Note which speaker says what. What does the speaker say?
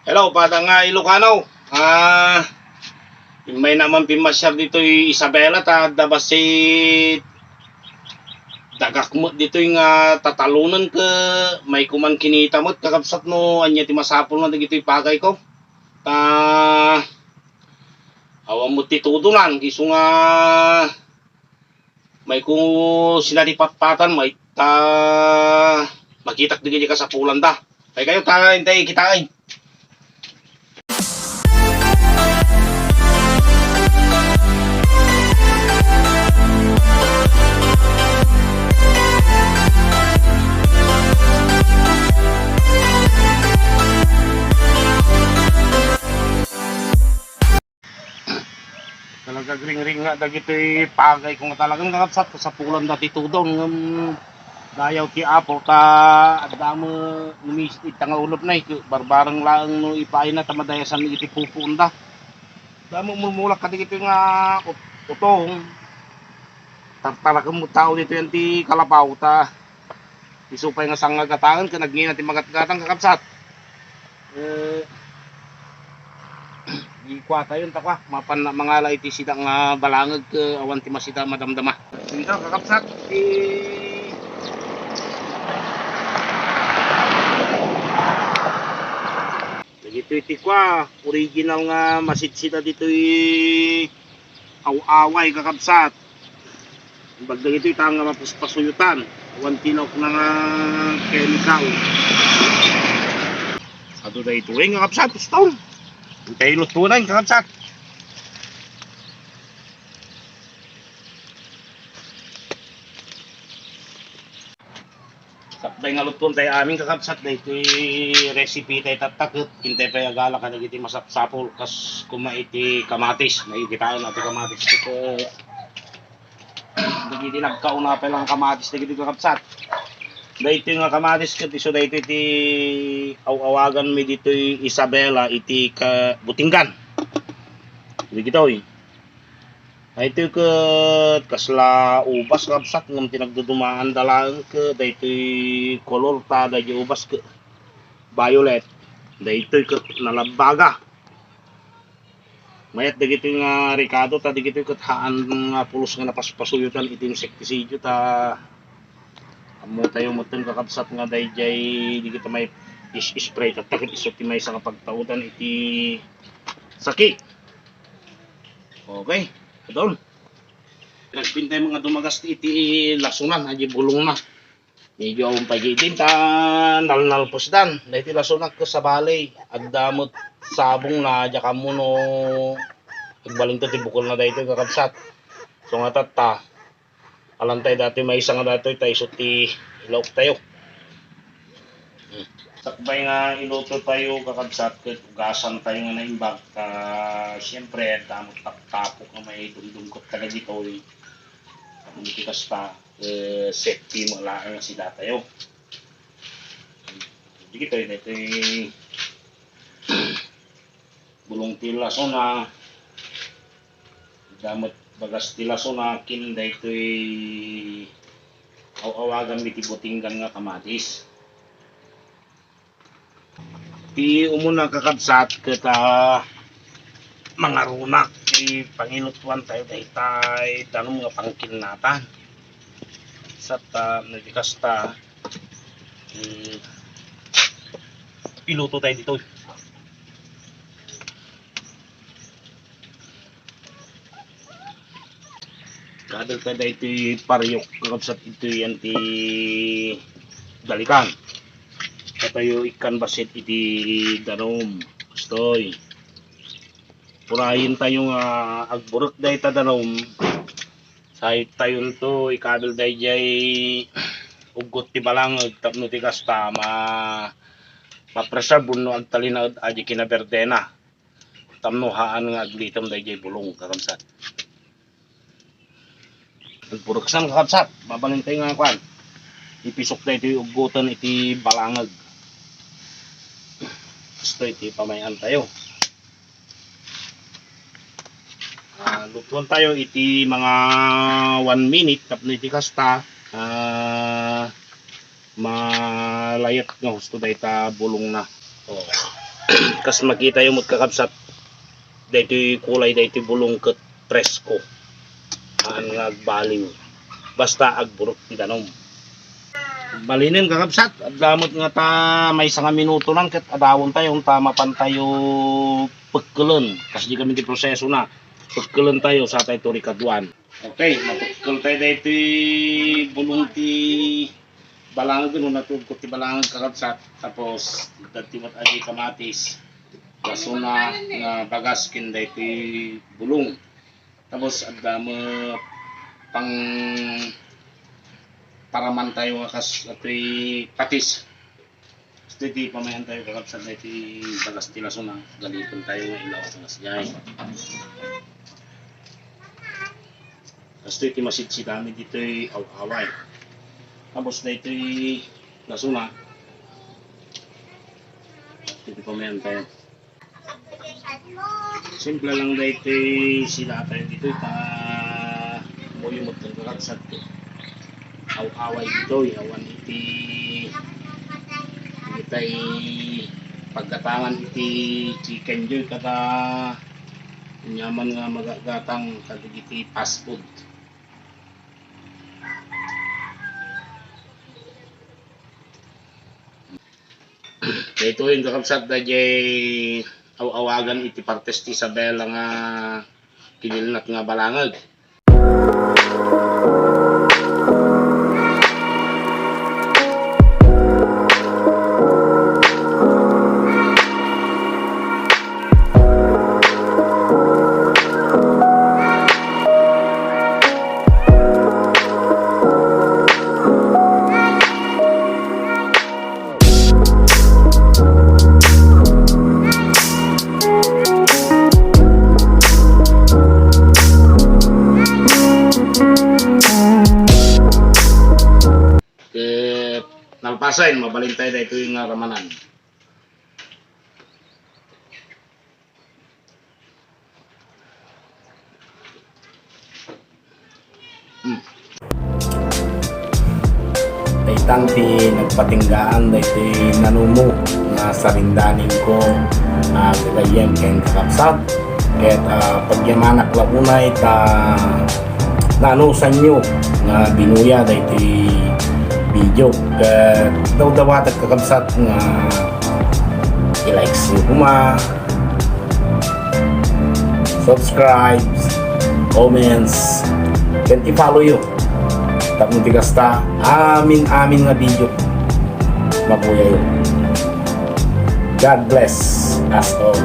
Speaker 1: Hello, padang Ilocano. May naman pimasyar dito yung Isabela ta dabasit dagakmot dito yung tatalunan ka may kuman kinita mo't kakabsat no anya ti masapol na dito yung pagay ko. Awam mo titudunan iso nga may kung sinadipatpatan may makitak digit ka sa pulan da. Ay kayo ta hintay kita ay. Talaga ring-ring nga dagiti pagay kung talagang kakapsat sa pulan dati tudon dayaw ti apol ka adamo numisit itang ulop na barbarang lang no ipaay na tamadayasan ni iti pupunda damo mulmulak ka dito nga utong talagang mo tao dito yan ti kalabaw ta isupay nga sangagatangan ka nagngina ti magatgatang kakapsat ikwata yun takwa mapan na mangala iti sida nga balangag ke awan ti masida madamdama dito kakapsat dito iti kwa original nga masitsida dito awaway kakapsat bagdag ito itang nga mapuspasuyutan awan tinok na nga chemical ato na ito nga kakapsat stone kay lutunan kakapsat. Sakbay nga lutuan tayo aming kakapsat na ito recipe tayo tatakot hintay pa agala ka nagiti masapsapol kas kumaiti kamatis nakikitaan natin kamatis ito nagiti nagkauna pa lang kamatis nagiti kakapsat dito nga kamatis kat iso dito iti awagan mi dito Isabela iti ka Butinggan dito ito kat kasla ubas kapsat ngam tinagdudumaan dalang ka dito kolor ta dito ubas ka violet dito kat nalabaga mayat dito nga Ricardo ta dito kat haan nga pulos nga napaspasuyutan iti insektisidyo ta amo tayo mutun kakabsat nga dayjay di kita may spray at takit iso ti may sa kapagtaudan iti sakit. Okay, adol. Nagpintay mga dumagas iti lasunan aji bulong na. Medyo ang pagitin ta nalnalpos dan. Dahiti lasunan ko sa balay agdamot sabong na adya kamo no agbaling to ti bukol na dayto kakabsat. So nga tata alantay dati may isang dati tayo suti ilaw tayo sakbay nga iluto tayo kakabsat ugasan tayo nga naimbag siyempre damot tapok na may dumdumkot taga dito hindi kasta safety mo lang nga sila tayo dito ito bulong tila so na damot bagas tilaso na kin daytoy awagan mi ti Butinggan nga kamatis ti umuna kakabsat kata mga runak ti panginutuan tayo daytay danom nga pangkinatan sat nagikasta piluto tayo dito kadal kada ito pariyok kakabsat ito yan ti dalikan katayo ikan basit iti danom gustoy purahin tayo nga agburot day ta danom sahit tayo to ikadal day jay ugot ti balangag tapno ti kasta ma-preserve no agtalinag aji kinaberdena tamnuhaan nga aglitam day jay bulong kakabsat puruksan kakabsat babalin tayo nga kwan ipisok na ito yung ugutan iti balangag gusto iti pamayan tayo lutuan tayo iti mga 1 minute tapno iti kasta malayat nga gusto dahil ta bulong na kas makita yung magkakabsat dito kulay dito bulong ket presko ang nagbaliw basta agburot danom balinin kakabsat at damot nga ta may isang minuto lang ket adawon tayo tama pan tayo pagkulen kasi di kami di proseso na pagkulen tayo sa tayo turi kaduan. Okay, mapagkul tayo dito bulong ti balangag no natugkot ti balangag kakabsat tapos datimat adi kamatis basuna nga bagaskin dito bulong tapos adamo pang paraman tayo kas atoy patis dito pamayan tayo kakabsat dito bagas ti lasuna galiton tayo nga ilaw sa nasjay tapos dito masitsi kami dito awaway tapos dito lasuna dito pamayan tayo simple lang dito sila tayo dito muyumot ng kakabsat ko awaway dito awan iti itay pagkatangan iti chicken joy kata nyaman nga magagatang kadigiti fast food. Dito yung kakabsat na jay awagan iti partes ti Isabela nga kinilnat nga balangag. Nalpasain, mabalin tayo dito yung ramanan. Daitang ti nagpatinggaan dito nanumo na sarindanin ko gagayem ken kakabsat ket pagyamanak launay ta nanusan nyo nga binuya dito video daw dawat at kakabsat nga i-likes nyo kuma subscribe comments and i-follow yun tapos tigasta amin nga video mabuya yun. God bless us all.